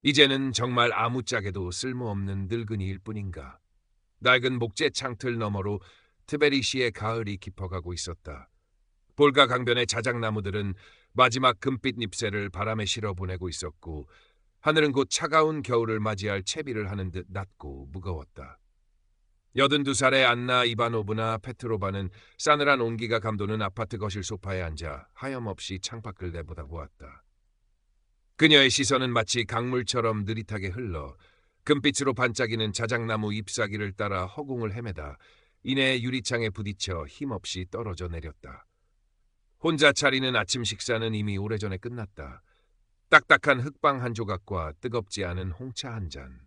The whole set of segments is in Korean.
이제는 정말 아무짝에도 쓸모없는 늙은이일 뿐인가. 낡은 목재 창틀 너머로 트베리시의 가을이 깊어가고 있었다. 볼가 강변의 자작나무들은 마지막 금빛 잎새를 바람에 실어 보내고 있었고, 하늘은 곧 차가운 겨울을 맞이할 채비를 하는 듯 낮고 무거웠다. 82살의 안나 이바노브나 페트로바는 싸늘한 온기가 감도는 아파트 거실 소파에 앉아 하염없이 창밖을 내보다보았다. 그녀의 시선은 마치 강물처럼 느릿하게 흘러 금빛으로 반짝이는 자작나무 잎사귀를 따라 허공을 헤매다 이내 유리창에 부딪혀 힘없이 떨어져 내렸다. 혼자 차리는 아침 식사는 이미 오래전에 끝났다. 딱딱한 흑빵 한 조각과 뜨겁지 않은 홍차 한 잔.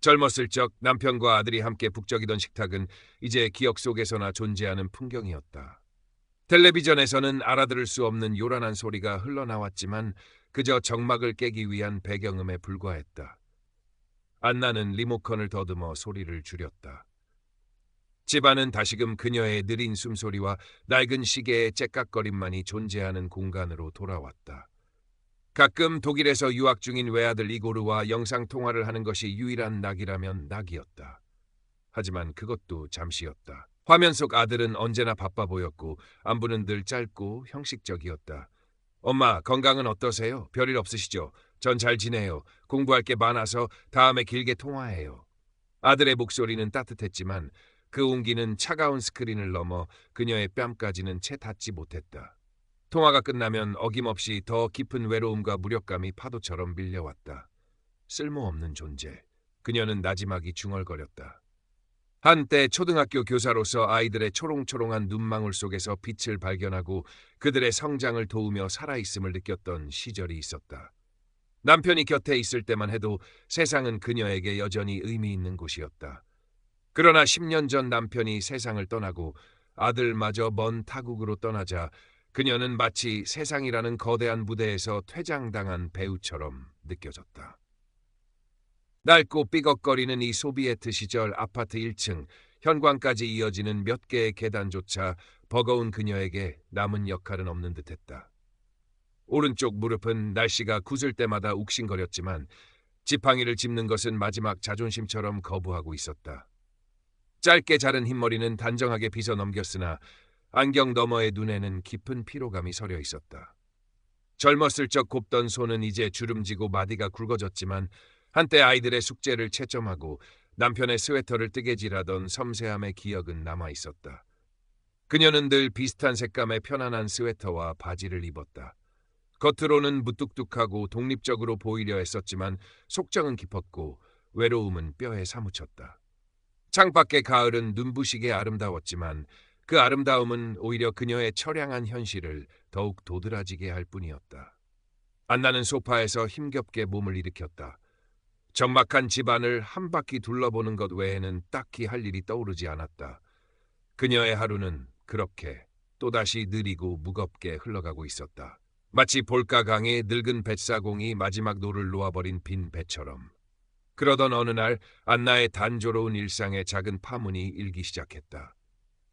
젊었을 적 남편과 아들이 함께 북적이던 식탁은 이제 기억 속에서나 존재하는 풍경이었다. 텔레비전에서는 알아들을 수 없는 요란한 소리가 흘러나왔지만 그저 정막을 깨기 위한 배경음에 불과했다. 안나는 리모컨을 더듬어 소리를 줄였다. 집안은 다시금 그녀의 느린 숨소리와 낡은 시계의 째깍거림만이 존재하는 공간으로 돌아왔다. 가끔 독일에서 유학 중인 외아들 이고르와 영상통화를 하는 것이 유일한 낙이라면 낙이었다. 하지만 그것도 잠시였다. 화면 속 아들은 언제나 바빠 보였고 안부는 늘 짧고 형식적이었다. 엄마, 건강은 어떠세요? 별일 없으시죠? 전 잘 지내요. 공부할 게 많아서 다음에 길게 통화해요. 아들의 목소리는 따뜻했지만 그 온기는 차가운 스크린을 넘어 그녀의 뺨까지는 채 닿지 못했다. 통화가 끝나면 어김없이 더 깊은 외로움과 무력감이 파도처럼 밀려왔다. 쓸모없는 존재. 그녀는 나지막이 중얼거렸다. 한때 초등학교 교사로서 아이들의 초롱초롱한 눈망울 속에서 빛을 발견하고 그들의 성장을 도우며 살아있음을 느꼈던 시절이 있었다. 남편이 곁에 있을 때만 해도 세상은 그녀에게 여전히 의미 있는 곳이었다. 그러나 10년 전 남편이 세상을 떠나고 아들마저 먼 타국으로 떠나자 그녀는 마치 세상이라는 거대한 무대에서 퇴장당한 배우처럼 느껴졌다. 낡고 삐걱거리는 이 소비에트 시절 아파트 1층, 현관까지 이어지는 몇 개의 계단조차 버거운 그녀에게 남은 역할은 없는 듯했다. 오른쪽 무릎은 날씨가 굳을 때마다 욱신거렸지만 지팡이를 짚는 것은 마지막 자존심처럼 거부하고 있었다. 짧게 자른 흰머리는 단정하게 빗어 넘겼으나 안경 너머의 눈에는 깊은 피로감이 서려 있었다. 젊었을 적 곱던 손은 이제 주름지고 마디가 굵어졌지만 한때 아이들의 숙제를 채점하고 남편의 스웨터를 뜨개질하던 섬세함의 기억은 남아있었다. 그녀는 늘 비슷한 색감의 편안한 스웨터와 바지를 입었다. 겉으로는 무뚝뚝하고 독립적으로 보이려 했었지만 속정은 깊었고 외로움은 뼈에 사무쳤다. 창밖의 가을은 눈부시게 아름다웠지만 그 아름다움은 오히려 그녀의 처량한 현실을 더욱 도드라지게 할 뿐이었다. 안나는 소파에서 힘겹게 몸을 일으켰다. 적막한 집안을 한 바퀴 둘러보는 것 외에는 딱히 할 일이 떠오르지 않았다. 그녀의 하루는 그렇게 또다시 느리고 무겁게 흘러가고 있었다. 마치 볼가강의 늙은 뱃사공이 마지막 노를 놓아버린 빈 배처럼. 그러던 어느 날 안나의 단조로운 일상에 작은 파문이 일기 시작했다.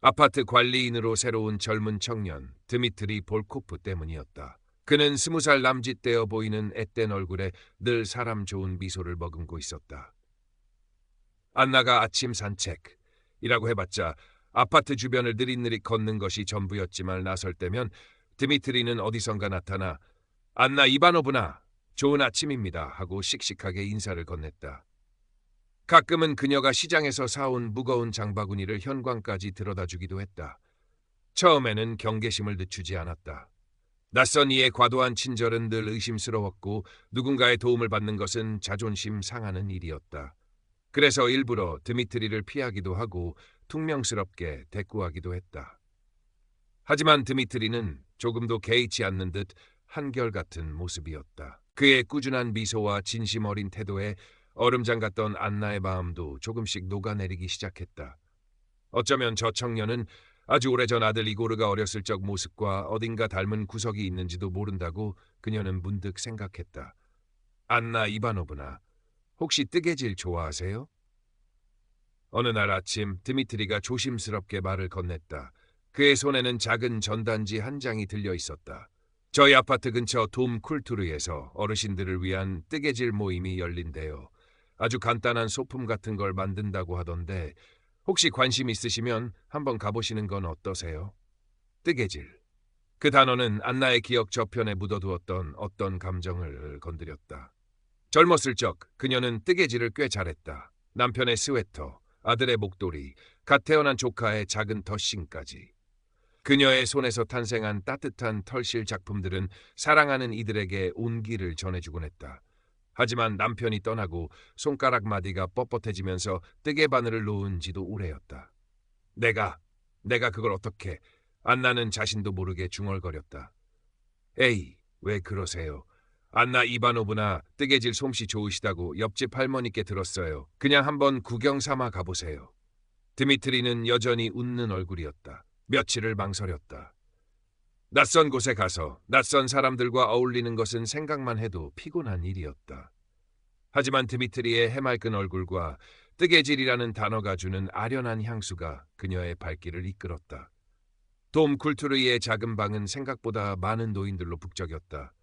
아파트 관리인으로 새로운 젊은 청년 드미트리 볼코프 때문이었다. 그는 20살 남짓되어 보이는 앳된 얼굴에 늘 사람 좋은 미소를 머금고 있었다. 안나가 아침 산책이라고 해봤자 아파트 주변을 느릿느릿 걷는 것이 전부였지만 나설 때면 드미트리는 어디선가 나타나 안나 이바노브나 좋은 아침입니다 하고 씩씩하게 인사를 건넸다. 가끔은 그녀가 시장에서 사온 무거운 장바구니를 현관까지 들여다주기도 했다. 처음에는 경계심을 늦추지 않았다. 낯선 이의 과도한 친절은 늘 의심스러웠고 누군가의 도움을 받는 것은 자존심 상하는 일이었다. 그래서 일부러 드미트리를 피하기도 하고 퉁명스럽게 대꾸하기도 했다. 하지만 드미트리는 조금도 개의치 않는 듯 한결같은 모습이었다. 그의 꾸준한 미소와 진심 어린 태도에 얼음장 같던 안나의 마음도 조금씩 녹아내리기 시작했다. 어쩌면 저 청년은 아주 오래전 아들 이고르가 어렸을 적 모습과 어딘가 닮은 구석이 있는지도 모른다고 그녀는 문득 생각했다. 안나 이바노브나, 혹시 뜨개질 좋아하세요? 어느 날 아침 드미트리가 조심스럽게 말을 건넸다. 그의 손에는 작은 전단지 한 장이 들려 있었다. 저희 아파트 근처 돔 쿨투르에서 어르신들을 위한 뜨개질 모임이 열린대요. 아주 간단한 소품 같은 걸 만든다고 하던데 혹시 관심 있으시면 한번 가보시는 건 어떠세요? 뜨개질. 그 단어는 안나의 기억 저편에 묻어두었던 어떤 감정을 건드렸다. 젊었을 적 그녀는 뜨개질을 꽤 잘했다. 남편의 스웨터, 아들의 목도리, 갓 태어난 조카의 작은 덧신까지. 그녀의 손에서 탄생한 따뜻한 털실 작품들은 사랑하는 이들에게 온기를 전해주곤 했다. 하지만 남편이 떠나고 손가락 마디가 뻣뻣해지면서 뜨개 바늘을 놓은 지도 오래였다. 내가 그걸 어떻게... 안나는 자신도 모르게 중얼거렸다. 에이, 왜 그러세요? 안나 이바노브나 뜨개질 솜씨 좋으시다고 옆집 할머니께 들었어요. 그냥 한번 구경 삼아 가보세요. 드미트리는 여전히 웃는 얼굴이었다. 며칠을 망설였다. 낯선 곳에 가서 낯선 사람들과 어울리는 것은 생각만 해도 피곤한 일이었다. 하지만 드미트리의 해맑은 얼굴과 뜨개질이라는 단어가 주는 아련한 향수가 그녀의 발길을 이끌었다. 돔 쿨투르이의 작은 방은 생각보다 많은 노인들로 북적였다.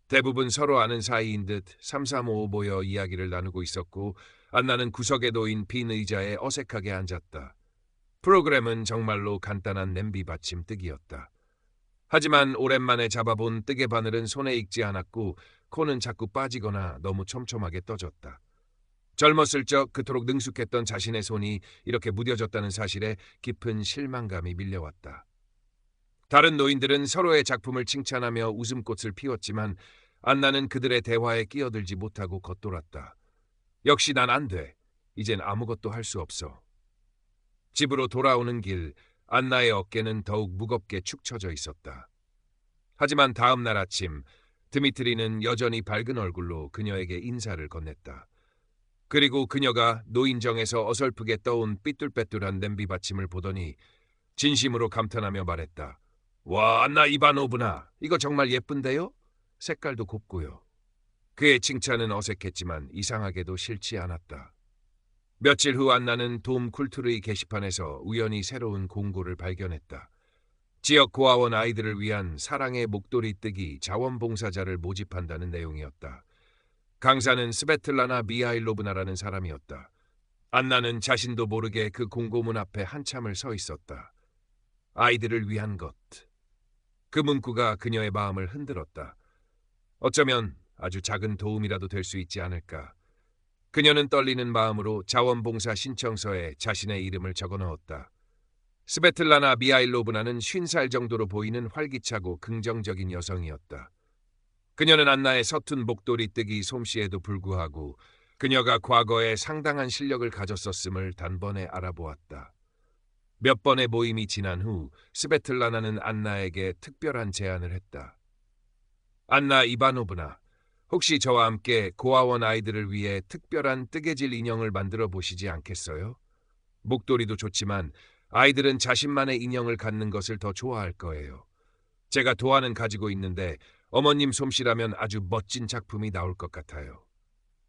대부분 서로 아는 사이인 듯 삼삼오오 모여 이야기를 나누고 있었고 안나는 구석에 놓인 빈 의자에 어색하게 앉았다. 프로그램은 정말로 간단한 냄비 받침 뜨기였다. 하지만 오랜만에 잡아본 뜨개 바늘은 손에 익지 않았고 코는 자꾸 빠지거나 너무 촘촘하게 떠졌다. 젊었을 적 그토록 능숙했던 자신의 손이 이렇게 무뎌졌다는 사실에 깊은 실망감이 밀려왔다. 다른 노인들은 서로의 작품을 칭찬하며 웃음꽃을 피웠지만 안나는 그들의 대화에 끼어들지 못하고 겉돌았다. 역시 난 안 돼. 이젠 아무것도 할 수 없어. 집으로 돌아오는 길, 안나의 어깨는 더욱 무겁게 축 처져 있었다. 하지만 다음 날 아침, 드미트리는 여전히 밝은 얼굴로 그녀에게 인사를 건넸다. 그리고 그녀가 노인정에서 어설프게 떠온 삐뚤빼뚤한 냄비 받침을 보더니 진심으로 감탄하며 말했다. 와, 안나 이바노브나, 이거 정말 예쁜데요? 색깔도 곱고요. 그의 칭찬은 어색했지만 이상하게도 싫지 않았다. 며칠 후 안나는 돔 쿨투르이 게시판에서 우연히 새로운 공고를 발견했다. 지역 고아원 아이들을 위한 사랑의 목도리 뜨기 자원봉사자를 모집한다는 내용이었다. 강사는 스베틀라나 미하일로브나라는 사람이었다. 안나는 자신도 모르게 그 공고문 앞에 한참을 서 있었다. 아이들을 위한 것. 그 문구가 그녀의 마음을 흔들었다. 어쩌면 아주 작은 도움이라도 될 수 있지 않을까. 그녀는 떨리는 마음으로 자원봉사 신청서에 자신의 이름을 적어 넣었다. 스베틀라나 미하일로브나는 50살 정도로 보이는 활기차고 긍정적인 여성이었다. 그녀는 안나의 서툰 목도리 뜨기 솜씨에도 불구하고 그녀가 과거에 상당한 실력을 가졌었음을 단번에 알아보았다. 몇 번의 모임이 지난 후 스베틀라나는 안나에게 특별한 제안을 했다. 안나 이바노브나, 혹시 저와 함께 고아원 아이들을 위해 특별한 뜨개질 인형을 만들어 보시지 않겠어요? 목도리도 좋지만 아이들은 자신만의 인형을 갖는 것을 더 좋아할 거예요. 제가 도안은 가지고 있는데 어머님 솜씨라면 아주 멋진 작품이 나올 것 같아요.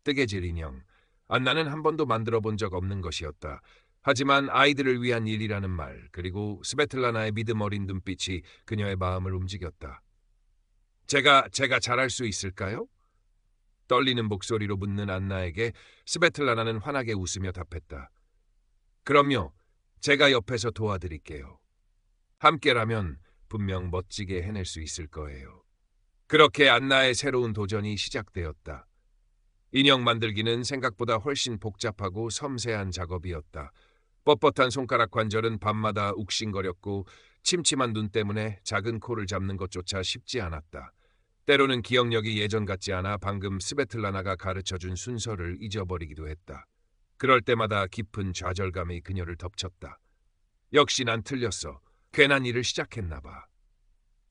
뜨개질 인형, 안나는 한 번도 만들어 본 적 없는 것이었다. 하지만 아이들을 위한 일이라는 말, 그리고 스베틀라나의 믿음 어린 눈빛이 그녀의 마음을 움직였다. 제가 잘할 수 있을까요? 떨리는 목소리로 묻는 안나에게 스베틀라나는 환하게 웃으며 답했다. 그럼요, 제가 옆에서 도와드릴게요. 함께라면 분명 멋지게 해낼 수 있을 거예요. 그렇게 안나의 새로운 도전이 시작되었다. 인형 만들기는 생각보다 훨씬 복잡하고 섬세한 작업이었다. 뻣뻣한 손가락 관절은 밤마다 욱신거렸고 침침한 눈 때문에 작은 코를 잡는 것조차 쉽지 않았다. 때로는 기억력이 예전 같지 않아 방금 스베틀라나가 가르쳐준 순서를 잊어버리기도 했다. 그럴 때마다 깊은 좌절감이 그녀를 덮쳤다. 역시 난 틀렸어. 괜한 일을 시작했나 봐.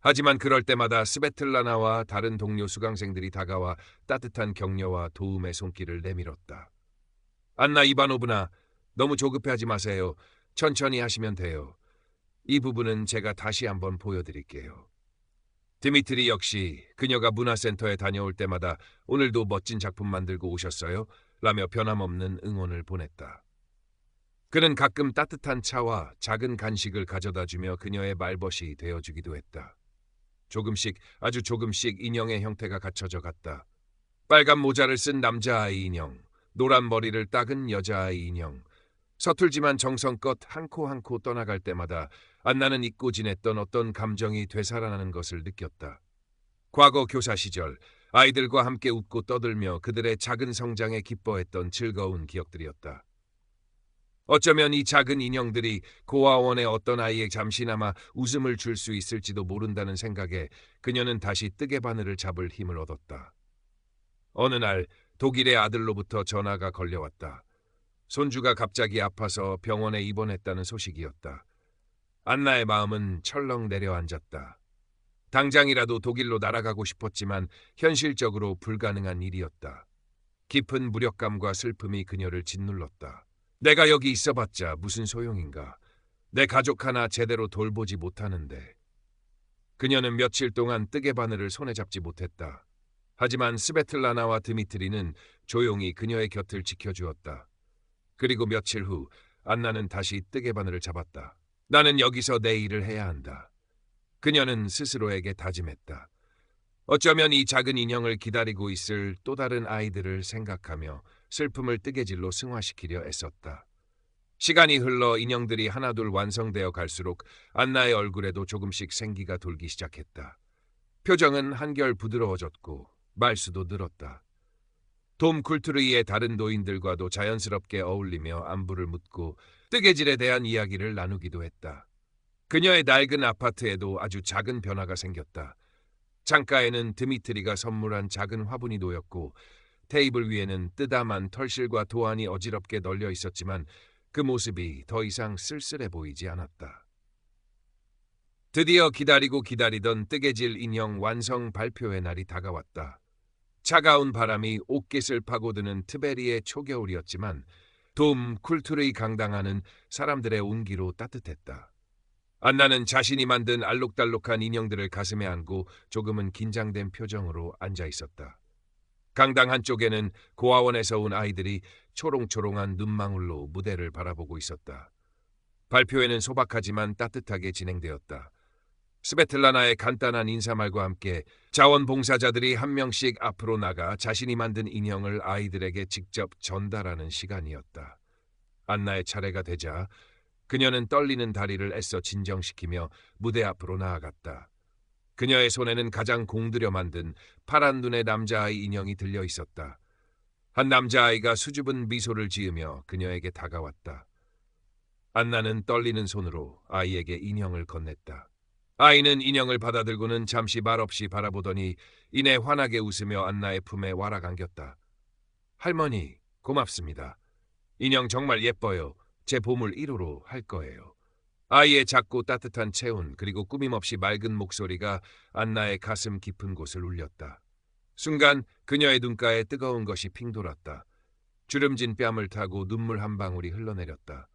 하지만 그럴 때마다 스베틀라나와 다른 동료 수강생들이 다가와 따뜻한 격려와 도움의 손길을 내밀었다. 안나 이바노브나, 너무 조급해하지 마세요. 천천히 하시면 돼요. 이 부분은 제가 다시 한번 보여드릴게요. 드미트리 역시 그녀가 문화센터에 다녀올 때마다 오늘도 멋진 작품 만들고 오셨어요? 라며 변함없는 응원을 보냈다. 그는 가끔 따뜻한 차와 작은 간식을 가져다주며 그녀의 말벗이 되어주기도 했다. 조금씩, 아주 조금씩 인형의 형태가 갖춰져 갔다. 빨간 모자를 쓴 남자아이 인형, 노란 머리를 닦은 여자아이 인형. 서툴지만 정성껏 한 코 한 코 떠나갈 때마다 안나는 잊고 지냈던 어떤 감정이 되살아나는 것을 느꼈다. 과거 교사 시절 아이들과 함께 웃고 떠들며 그들의 작은 성장에 기뻐했던 즐거운 기억들이었다. 어쩌면 이 작은 인형들이 고아원의 어떤 아이에 잠시나마 웃음을 줄 수 있을지도 모른다는 생각에 그녀는 다시 뜨개 바늘을 잡을 힘을 얻었다. 어느 날 독일의 아들로부터 전화가 걸려왔다. 손주가 갑자기 아파서 병원에 입원했다는 소식이었다. 안나의 마음은 철렁 내려앉았다. 당장이라도 독일로 날아가고 싶었지만 현실적으로 불가능한 일이었다. 깊은 무력감과 슬픔이 그녀를 짓눌렀다. 내가 여기 있어봤자 무슨 소용인가. 내 가족 하나 제대로 돌보지 못하는데. 그녀는 며칠 동안 뜨개 바늘을 손에 잡지 못했다. 하지만 스베틀라나와 드미트리는 조용히 그녀의 곁을 지켜주었다. 그리고 며칠 후 안나는 다시 뜨개 바늘을 잡았다. 나는 여기서 내 일을 해야 한다. 그녀는 스스로에게 다짐했다. 어쩌면 이 작은 인형을 기다리고 있을 또 다른 아이들을 생각하며 슬픔을 뜨개질로 승화시키려 애썼다. 시간이 흘러 인형들이 하나둘 완성되어 갈수록 안나의 얼굴에도 조금씩 생기가 돌기 시작했다. 표정은 한결 부드러워졌고 말수도 늘었다. 돔 쿨트르이의 다른 노인들과도 자연스럽게 어울리며 안부를 묻고 뜨개질에 대한 이야기를 나누기도 했다. 그녀의 낡은 아파트에도 아주 작은 변화가 생겼다. 창가에는 드미트리가 선물한 작은 화분이 놓였고 테이블 위에는 뜨담한 털실과 도안이 어지럽게 널려 있었지만 그 모습이 더 이상 쓸쓸해 보이지 않았다. 드디어 기다리고 기다리던 뜨개질 인형 완성 발표의 날이 다가왔다. 차가운 바람이 옷깃을 파고드는 트베리의 초겨울이었지만 돔 쿨투르의 강당하는 사람들의 온기로 따뜻했다. 안나는 자신이 만든 알록달록한 인형들을 가슴에 안고 조금은 긴장된 표정으로 앉아 있었다. 강당 한쪽에는 고아원에서 온 아이들이 초롱초롱한 눈망울로 무대를 바라보고 있었다. 발표회는 소박하지만 따뜻하게 진행되었다. 스베틀라나의 간단한 인사말과 함께 자원봉사자들이 한 명씩 앞으로 나가 자신이 만든 인형을 아이들에게 직접 전달하는 시간이었다. 안나의 차례가 되자 그녀는 떨리는 다리를 애써 진정시키며 무대 앞으로 나아갔다. 그녀의 손에는 가장 공들여 만든 파란 눈의 남자아이 인형이 들려 있었다. 한 남자아이가 수줍은 미소를 지으며 그녀에게 다가왔다. 안나는 떨리는 손으로 아이에게 인형을 건넸다. 아이는 인형을 받아들고는 잠시 말없이 바라보더니 이내 환하게 웃으며 안나의 품에 와락 안겼다. 할머니, 고맙습니다. 인형 정말 예뻐요. 제 보물 1호로 할 거예요. 아이의 작고 따뜻한 체온 그리고 꾸밈없이 맑은 목소리가 안나의 가슴 깊은 곳을 울렸다. 순간 그녀의 눈가에 뜨거운 것이 핑 돌았다. 주름진 뺨을 타고 눈물 한 방울이 흘러내렸다.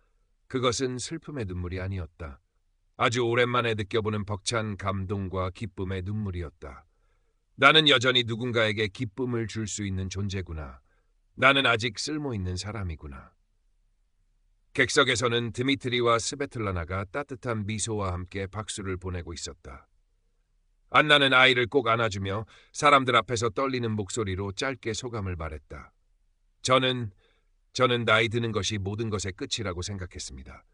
그것은 슬픔의 눈물이 아니었다. 아주 오랜만에 느껴보는 벅찬 감동과 기쁨의 눈물이었다. 나는 여전히 누군가에게 기쁨을 줄 수 있는 존재구나. 나는 아직 쓸모있는 사람이구나. 객석에서는 드미트리와 스베틀라나가 따뜻한 미소와 함께 박수를 보내고 있었다. 안나는 아이를 꼭 안아주며 사람들 앞에서 떨리는 목소리로 짧게 소감을 말했다. 저는 나이 드는 것이 모든 것의 끝이라고 생각했습니다.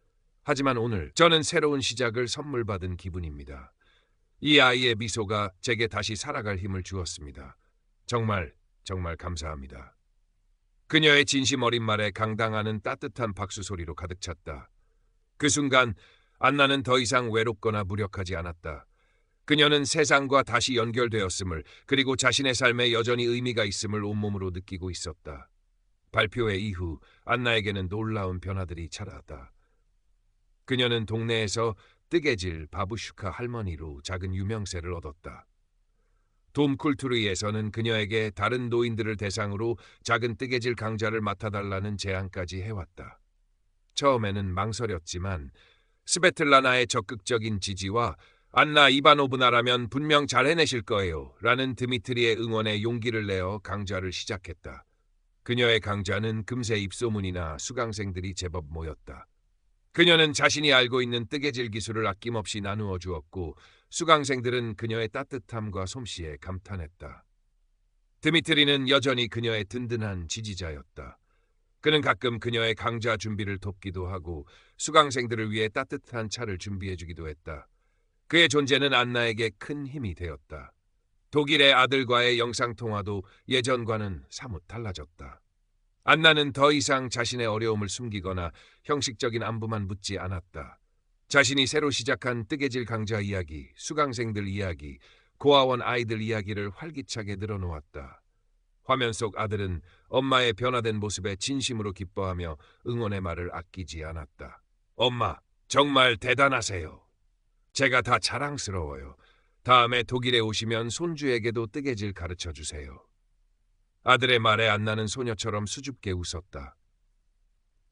하지만 오늘 저는 새로운 시작을 선물 받은 기분입니다. 이 아이의 미소가 제게 다시 살아갈 힘을 주었습니다. 정말 감사합니다. 그녀의 진심 어린 말에 강당하는 따뜻한 박수 소리로 가득 찼다. 그 순간 안나는 더 이상 외롭거나 무력하지 않았다. 그녀는 세상과 다시 연결되었음을 그리고 자신의 삶에 여전히 의미가 있음을 온몸으로 느끼고 있었다. 발표회 이후 안나에게는 놀라운 변화들이 찾아왔다. 그녀는 동네에서 뜨개질 바부슈카 할머니로 작은 유명세를 얻었다. 돔 쿨투르이에서는 그녀에게 다른 노인들을 대상으로 작은 뜨개질 강좌를 맡아달라는 제안까지 해왔다. 처음에는 망설였지만 스베틀라나의 적극적인 지지와 안나 이바노브나라면 분명 잘 해내실 거예요 라는 드미트리의 응원에 용기를 내어 강좌를 시작했다. 그녀의 강좌는 금세 입소문이나 수강생들이 제법 모였다. 그녀는 자신이 알고 있는 뜨개질 기술을 아낌없이 나누어 주었고 수강생들은 그녀의 따뜻함과 솜씨에 감탄했다. 드미트리는 여전히 그녀의 든든한 지지자였다. 그는 가끔 그녀의 강좌 준비를 돕기도 하고 수강생들을 위해 따뜻한 차를 준비해주기도 했다. 그의 존재는 안나에게 큰 힘이 되었다. 독일의 아들과의 영상통화도 예전과는 사뭇 달라졌다. 안나는 더 이상 자신의 어려움을 숨기거나 형식적인 안부만 묻지 않았다. 자신이 새로 시작한 뜨개질 강좌 이야기, 수강생들 이야기, 고아원 아이들 이야기를 활기차게 늘어놓았다. 화면 속 아들은 엄마의 변화된 모습에 진심으로 기뻐하며 응원의 말을 아끼지 않았다. 엄마, 정말 대단하세요. 제가 다 자랑스러워요. 다음에 독일에 오시면 손주에게도 뜨개질 가르쳐 주세요. 아들의 말에 안나는 소녀처럼 수줍게 웃었다.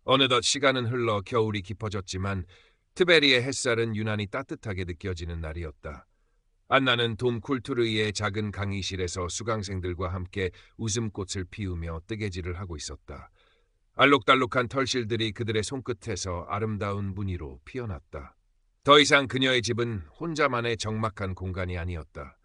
어느덧 시간은 흘러 겨울이 깊어졌지만 트베리의 햇살은 유난히 따뜻하게 느껴지는 날이었다. 안나는 돔 쿨투르이의 작은 강의실에서 수강생들과 함께 웃음꽃을 피우며 뜨개질을 하고 있었다. 알록달록한 털실들이 그들의 손끝에서 아름다운 무늬로 피어났다. 더 이상 그녀의 집은 혼자만의 적막한 공간이 아니었다.